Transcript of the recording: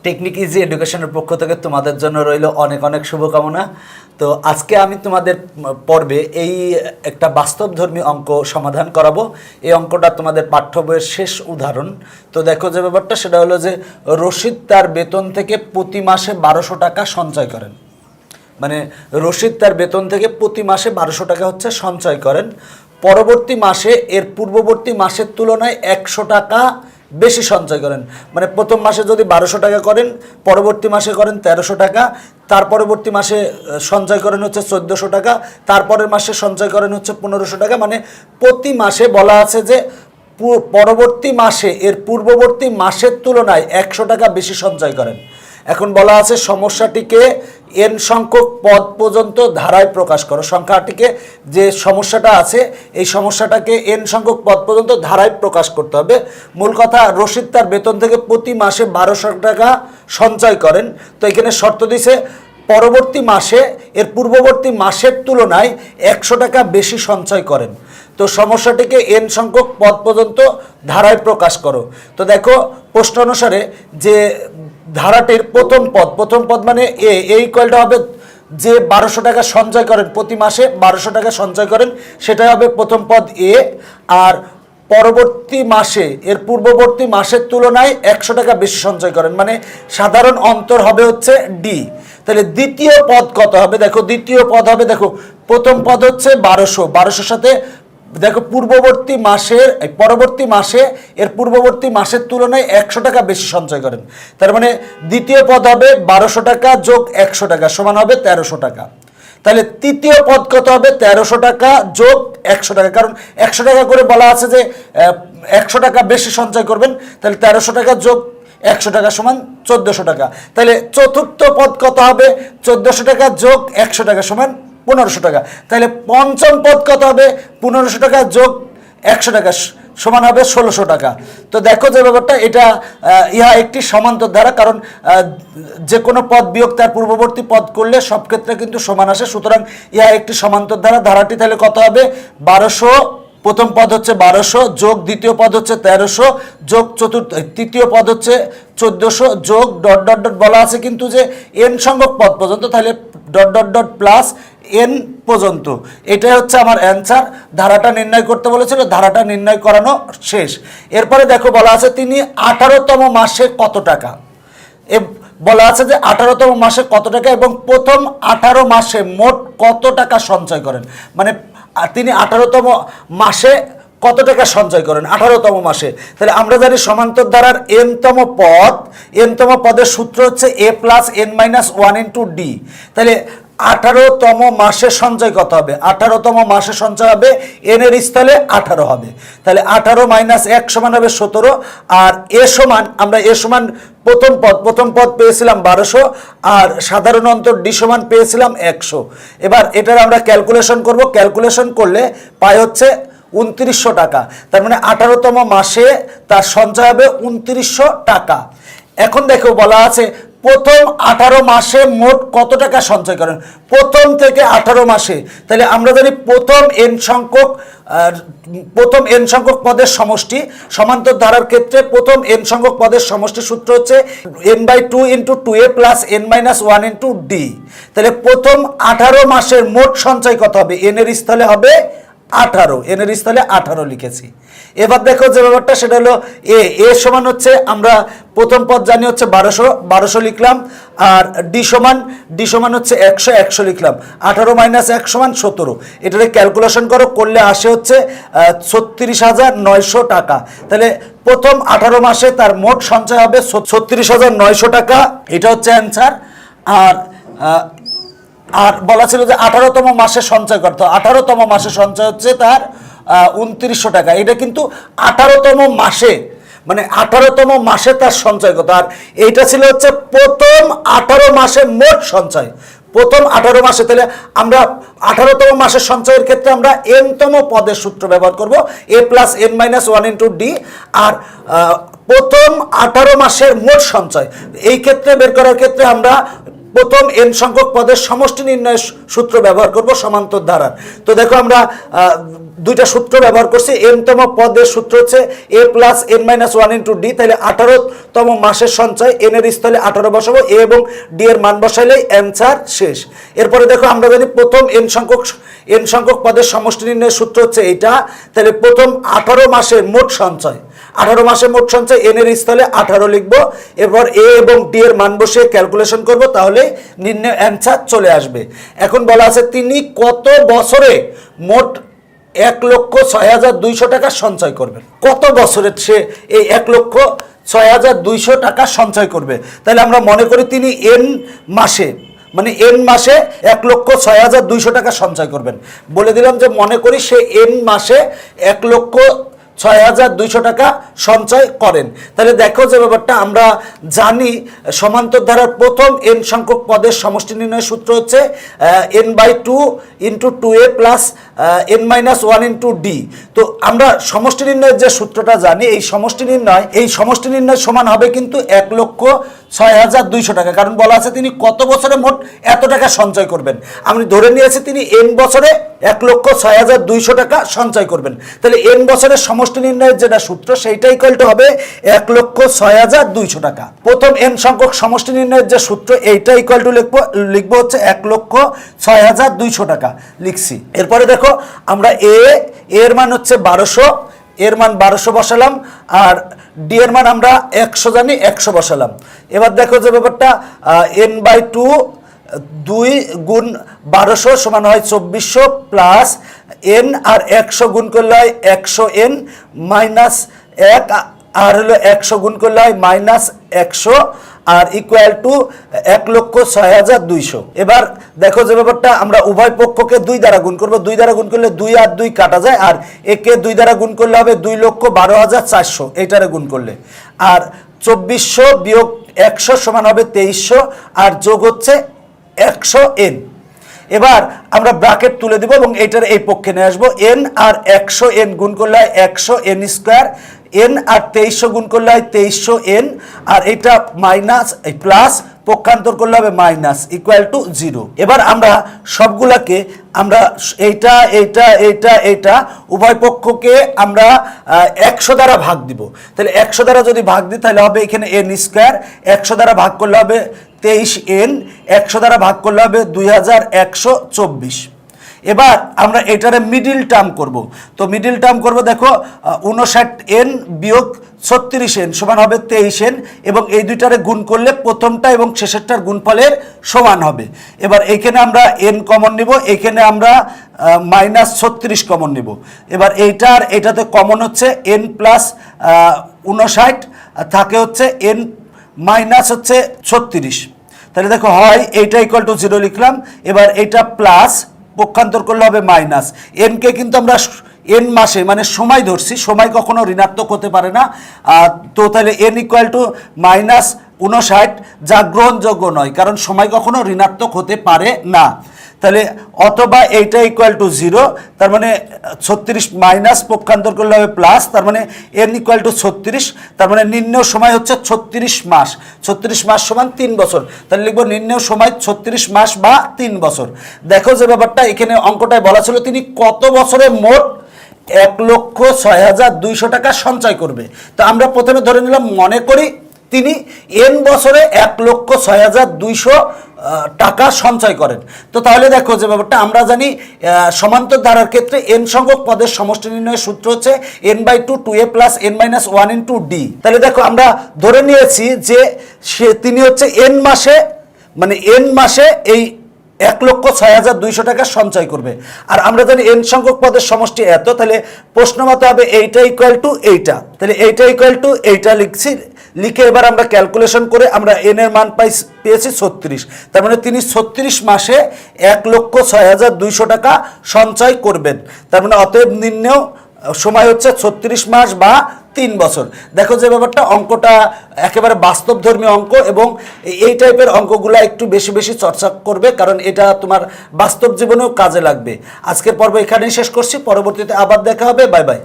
Technique easy এডুকেশনের পক্ষ থেকে তোমাদের জন্য রইল অনেক অনেক শুভকামনা। তো আজকে আমি তোমাদের পর্বে এই একটা বাস্তবধর্মী অঙ্ক সমাধান করাবো। এই অঙ্কটা তোমাদের পাঠ্য বইয়ের শেষ উদাহরণ। তো দেখো যে ব্যাপারটা সেটা হলো যে রশিদ তার বেতন থেকে প্রতি মাসে 1200 টাকা সঞ্চয় করেন। মানে রশিদ তার বেতন থেকে প্রতি মাসে 1200 টাকা হচ্ছে সঞ্চয় করেন। পরবর্তী মাসে এর পূর্ববর্তী মাসের তুলনায় 100 টাকা বেশি সঞ্চয় করেন। মানে প্রথম মাসে যদি 1200 টাকা করেন, পরবর্তী মাসে করেন 1300 টাকা, তার পরবর্তী মাসে সঞ্চয় করেন হচ্ছে 1400 টাকা, তারপরের মাসে সঞ্চয় করেন হচ্ছে 1500 টাকা। মানে প্রতি মাসে বলা আছে যে পরবর্তী মাসে এর পূর্ববর্তী মাসের তুলনায় 100 টাকা বেশি সঞ্চয় করেন। এখন বলা আছে সমস্যাটিকে n সংখ্যক পদ পর্যন্ত ধারায় প্রকাশ করো। সংখ্যাটিকে যে সমস্যাটা আছে এই সমস্যাটাকে n সংখ্যক পদ পর্যন্ত ধারায় প্রকাশ করতে হবে। মূল কথা, রশিদ তার বেতন থেকে প্রতি মাসে 1200 টাকা সঞ্চয় করেন। তো এখানে শর্ত দিছে পরবর্তী মাসে এর পূর্ববর্তী মাসের তুলনায় 100 টাকা বেশি সঞ্চয় করেন। তো সমস্যাটিকে n সংখ্যক পদ পর্যন্ত ধারায় প্রকাশ করো। তো দেখো প্রশ্ন অনুসারে যে ধারাটির প্রথম পদ মানে এ ইকুয়ালটা হবে যে 1200 টাকা সঞ্চয় করেন, প্রতি মাসে 1200 টাকা সঞ্চয় করেন, সেটা হবে প্রথম পদ এ। আর পরবর্তী মাসে এর পূর্ববর্তী মাসের তুলনায় 100 টাকা বেশি সঞ্চয় করেন, মানে সাধারণ অন্তর হবে হচ্ছে ডি। তাহলে দ্বিতীয় পদ কত হবে? দেখো দ্বিতীয় পদ হবে, দেখো প্রথম পদ হচ্ছে 1200 সাথে দেখো পূর্ববর্তী মাসের পরবর্তী মাসে এর পূর্ববর্তী মাসের তুলনায় 100 টাকা বেশি সঞ্চয় করেন। তার মানে দ্বিতীয় পদ হবে 1200 টাকা যোগ 100 টাকা সমান হবে 1300 টাকা। তাহলে তৃতীয় পদ কত হবে? 1300 টাকা যোগ 100 টাকা, কারণ 100 টাকা করে বলা আছে যে 100 টাকা বেশি সঞ্চয় করবেন। তাহলে 1300 টাকা যোগ 100 টাকা সমান 1400 টাকা। তাহলে চতুর্থ পদ কত হবে? 1400 টাকা যোগ 100 টাকা সমান 1500 টাকা। তাহলে পঞ্চম পদ কত হবে? 1500 টাকা যোগ 100 টাকা সমান হবে 1600 টাকা। তো দেখো যে ব্যাপারটা, এটা ইহা একটি সমান্তর ধারা, কারণ যে কোনো পদ বিয়োগ তার পূর্ববর্তী পদ করলে সব ক্ষেত্রে কিন্তু সমান আসে। সুতরাং ইহা একটি সমান্তর ধারা। ধারাটি তাহলে কত হবে? 1200, প্রথম পদ হচ্ছে 1200 যোগ দ্বিতীয় পদ হচ্ছে 1300 যোগ তৃতীয় পদ হচ্ছে 1400 যোগ ডট ডট ডট বলা আছে কিন্তু যে n সংখ্যক পদ পর্যন্ত, তাহলে dot dot dot plus n পর্যন্ত। এটাই হচ্ছে আমার অ্যান্সার। ধারাটা নির্ণয় করতে বলেছিল, ধারাটা নির্ণয় করানো শেষ। এরপরে দেখো বলা আছে তিনি 18তম মাসে কত টাকা, বলা আছে যে 18তম মাসে কত টাকা এবং প্রথম 18 মাসে মোট কত টাকা সঞ্চয় করেন। মানে তিনি 18তম মাসে কত টাকা সঞ্চয় করেন 18তম মাসে। তাহলে আমরা জানি সমান্তর ধারার nতম পদের সূত্র হচ্ছে a plus n minus 1 into D. তাহলে 18তম মাসে সঞ্চয় কত হবে? 18তম মাসে সঞ্চয় হবে n এর স্থলে 18 হবে। তাহলে 18 মাইনাস 1 সমান হবে 17। আর এ সমান, আমরা এ সমান প্রথম পদ পেয়েছিলাম 1200 আর সাধারণ অন্তর ডি সমান পেয়েছিলাম 100। এবার এটার আমরা ক্যালকুলেশন করব। ক্যালকুলেশন করলে পাই হচ্ছে 2900 টাকা। তার মানে 18তম মাসে তার সঞ্চয় হবে 2900 টাকা। এখন দেখো বলা আছে প্রথম 18 মাসে মোট কত টাকা সঞ্চয় করেন, প্রথম থেকে 18 মাসে। তাহলে আমরা জানি প্রথম n সংখ্যক পদের সমষ্টি, সমান্তর ধারার ক্ষেত্রে প্রথম n সংখ্যক পদের সমষ্টি সূত্র হচ্ছে n/2 into 2a plus n minus 1 into D. তাহলে প্রথম 18 মাসের মোট সঞ্চয় কত হবে? n এর স্থলে হবে 18, n এর স্থলে 18 লিখেছি। এবার দেখো যে ব্যাপারটা সেটা হলো এ সমান হচ্ছে, আমরা প্রথম পদ জানি হচ্ছে 1200 লিখলাম, আর ডি সমান হচ্ছে 100 লিখলাম। 18 মাইনাস 1 সমান 17। এটাকে ক্যালকুলেশন করলে আসে হচ্ছে 36,900 টাকা। তাহলে প্রথম 18 মাসে তার মোট সঞ্চয় হবে 36,900 টাকা। এটা হচ্ছে অ্যান্সার। আর বলা ছিল যে 18তম মাসে সঞ্চয় করতে, 18তম মাসে সঞ্চয় হচ্ছে তার 2900 টাকা। এটা কিন্তু 18তম মাসে, মানে 18তম মাসে তার সঞ্চয় কত। আর এইটা ছিল হচ্ছে প্রথম 18 মাসে মোট সঞ্চয়, প্রথম 18 মাসে। তাহলে আমরা 18তম মাসের সঞ্চয়ের ক্ষেত্রে আমরা nতম পদের সূত্র ব্যবহার করব, a plus n minus 1 into D. আর প্রথম 18 মাসের মোট সঞ্চয় এই ক্ষেত্রে বের করার ক্ষেত্রে আমরা প্রথম n সংখ্যক পদের সমষ্টি নির্ণয়ের সূত্র ব্যবহার করব সমান্তর ধারার। তো দেখো আমরা দুইটা সূত্র ব্যবহার করছি। n তম পদের সূত্র হচ্ছে a plus n minus 1 into D, তাহলে 18তম মাসের সঞ্চয়, n এর স্থলে 18 বসাবো, a এবং d এর মান বসাইলেই অ্যান্সার শেষ। এরপরে দেখো আমরা জানি প্রথম n সংখ্যক পদের সমষ্টি নির্ণয়ের সূত্র হচ্ছে এইটা, তাহলে প্রথম 18 মাসের মোট সঞ্চয়, 18 মাসের মোট সঞ্চয়, n এর স্থলে 18 লিখবো, এরপর a এবং d এর মান বসিয়ে ক্যালকুলেশন করব, তাহলে নির্ণয় অ্যান্সার চলে আসবে। এখন বলা আছে তিনি কত বছরে মোট 1,06,200 টাকা সঞ্চয় করবেন। কত বছরে সে এই 1,06,200 টাকা সঞ্চয় করবে? তাহলে আমরা মনে করি তিনি n মাসে, মানে n মাসে 1,06,200 টাকা সঞ্চয় করবেন। বলে দিলাম যে মনে করি সে n মাসে 1,06,200 টাকা সঞ্চয় করেন। তাহলে দেখো যে ব্যাপারটা আমরা জানি সমান্তর ধারার প্রথম n সংখ্যক পদের সমষ্টি নির্ণয়ের সূত্র হচ্ছে n/2 into 2a plus n minus 1 into D. তো আমরা সমষ্টি নির্ণয়ের যে সূত্রটা জানি, এই সমষ্টি নির্ণয় সমান হবে কিন্তু 1,06,200 টাকা, কারণ বলা আছে তিনি কত বছরে মোট এত টাকা সঞ্চয় করবেন। আমি ধরে নিয়েছি তিনি n বছরে 1,06,200 টাকা সঞ্চয় করবেন। তাহলে n বছরের সমষ্টি নির্ণয়ের যেটা সূত্র সেইটা ইকুয়াল টু হবে 1,06,200 টাকা। প্রথম n সংখ্যক সমষ্টি নির্ণয়ের যে সূত্র এইটা ইকুয়াল টু লিখবো হচ্ছে 1,06,200 টাকা লিখছি। এরপরে দেখো আমরা এর মান হচ্ছে 1200, এর মান 1200 বসালাম, আর ডি এর মান আমরা 100 জানি, 100 বসালাম। এবার দেখো যে ব্যাপারটা n/2 2 গুণ 1200 সমান হয় 2400 প্লাস n আর 100 গুণ করলে হয় 100n মাইনাস 1 আর হলো 100 গুণ করলে হয় মাইনাস 100 আর ইকুয়াল টু 1,06,200। এবার দেখো যে ব্যাপারটা আমরা উভয় পক্ষকে 2 দ্বারা গুণ করব। 2 দ্বারা গুণ করলে 2 আর 2 কাটা যায়, আর একে 2 দ্বারা গুণ করলে হবে 2,12,400 এইটারে গুণ করলে, আর 2400 বিয়োগ 100 সমান হবে 2300 আর যোগ হচ্ছে 100n। এবার আমরা ব্র্যাকেট তুলে দিব এবং এইটার এই পক্ষে নিয়ে আসবো। n আর 100n গুণ করলে হয় 100n স্কোয়ার, n আর 2300 গুণ করলে হয় 2300n, আর এটা মাইনাস প্লাস পক্ষান্তর করলে হবে মাইনাস ইকুয়াল টু 0। এবার আমরা সবগুলাকে আমরা এইটা উভয় পক্ষকে আমরা 100 দ্বারা ভাগ দিব। তাহলে 100 দ্বারা যদি ভাগ দিই তাহলে হবে এখানে n স্কোয়ার, 100 দ্বারা ভাগ করলে হবে 23n, 100 দ্বারা ভাগ করলে হবে 2124। এবার আমরা এটারে মিডিল টার্ম করব। তো মিডিল টার্ম করব, দেখো 59n বিয়োগ 36n সমান হবে 23n, এবং এই দুইটারে গুণ করলে প্রথমটা এবং শেষেরটার গুণফলের সমান হবে। এবার এইখানে আমরা n কমন নিব, এইখানে আমরা মাইনাস 36 কমন নিব। এবার এইটাতে কমন হচ্ছে n প্লাস 59 থাকে হচ্ছে n মাইনাস হচ্ছে 36। তাহলে দেখো হয় এইটা ইকুয়াল টু 0 লিখলাম। এবার এইটা প্লাস পক্ষান্তর করলে হবে মাইনাস। এনকে কিন্তু আমরা এন মাসে মানে সময় ধরছি, সময় কখনো ঋণাত্মক হতে পারে না। তো তাহলে এন ইকুয়াল টু মাইনাস 59, যা গ্রহণযোগ্য নয়, কারণ সময় কখনো ঋণাত্মক হতে পারে না। তাহলে অথবা এইটা ইকুয়াল টু 0, তার মানে 36 মাইনাস পক্ষান্তর করলে হবে প্লাস, তার মানে n ইকুয়াল টু 36, তার মানে নির্ণয় সময় হচ্ছে 36 মাস। 36 মাস সমান 3 বছর। তাহলে লিখবো নির্ণয় সময় 36 মাস বা 3 বছর। দেখো যে ব্যাপারটা এখানে অঙ্কটায় বলা ছিল তিনি কত বছরে মোট 1,06,200 টাকা সঞ্চয় করবে। তো আমরা প্রথমে ধরে নিলাম, মনে করি তিনি n বছরে 1,06,200 টাকা সঞ্চয় করেন। তো তাহলে দেখো যে ব্যাপারটা আমরা জানি সমান্তর ধারার ক্ষেত্রে n সংখ্যক পদের সমষ্টি নির্ণয়ের সূত্র হচ্ছে n/2 2a plus n minus 1 into D. তাহলে দেখো আমরা ধরে নিয়েছি যে তিনি হচ্ছে n মাসে এই 1,06,200 টাকা সঞ্চয় করবে। আর আমরা জানি n সংখ্যক পদের সমষ্টি এত, তাহলে প্রশ্ন মতো হবে এইটা ইকুয়াল টু এইটা। তাহলে এইটা ইকুয়াল টু এইটা লিখে এবার আমরা ক্যালকুলেশন করে আমরা n এর মান পেয়েছি 36। তার মানে তিনি 36 মাসে 1,06,200 টাকা সঞ্চয় করবেন। তার মানে অতএব নির্ণয় সময় হচ্ছে 36 মাস বা 3 বছর। দেখো যে ব্যাপারটা অঙ্কটা একেবারে বাস্তবধর্মী অঙ্ক, এবং এই টাইপের অঙ্কগুলো একটু বেশি বেশি চর্চা করবে, কারণ এটা তোমার বাস্তব জীবনেও কাজে লাগবে। আজকের পর্ব এখানেই শেষ করছি, পরবর্তীতে আবার দেখা হবে। Bye bye.